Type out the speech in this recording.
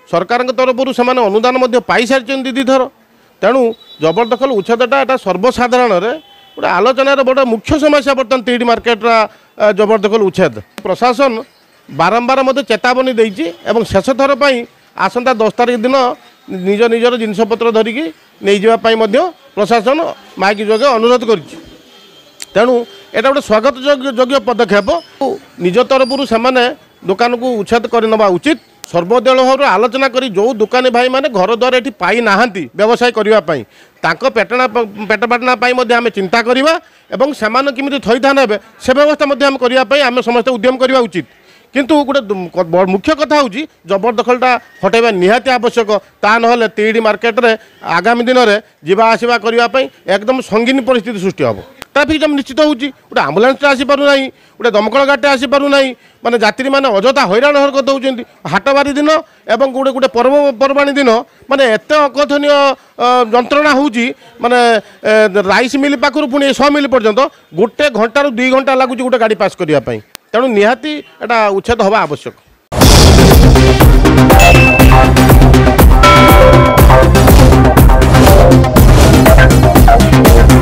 सरकार तरफ से अनुदान पाई सारी दीदी थर तेणु जबरदखल उच्छेदटा एटा सर्वसाधारण गोटे आलोचनार बड़ा मुख्य समस्या बर्तमान तिहिडी मार्केट जबरदखल उच्छेद प्रशासन बारंबार मध्य चेतावनी देइछि एवं शेष थर पर आसंता 10 तारिख दिन निज निजर जिनपतर धरिकी नहीं जावाई प्रशासन माइक जोगे अनुरोध करिछि। तेणु एटा गोटे स्वागत योग्य पदक्षेप निज तरफ से दुकान को उच्छेद करनवा उचित सर्वदल भाव आलोचना करी जो दुकानी भाई माने घर द्वार ये पाई नाहांती व्यवसाय करने पेटपाटना आम चिंता करवा एवं से किमी थईथान हे से व्यवस्था आम करने समस्त उद्यम करवा उचित किंतु गोटे मुख्य कथा हूँ जबरदखलटा हटेबा निहाती आवश्यक ता ना तिहिडी मार्केट रे आगामी दिन में जीवा आसवा करने एकदम संगीन परिस्थिति सृष्टि हम ट्राफिक जाम निश्चित होगी गोटे आम्बुलांस आसीपारूना गोटे दमकल गाड़ी आसीपारूना माने यात्री मैंने अजथा हैरान हरकत होती हाटबारी दिन एवं गोटे गोटे पर्वपर्वाणी दिन माने एत अकथनीय जंत्रणा होची माने राइस मिल पाखु पुणी 100 मिल पर्यंत गोटे घंटार 2 घंटा लगुच गोटे गाड़ी पास करने तेणु निहाती एटा उच्छेद हवा आवश्यक।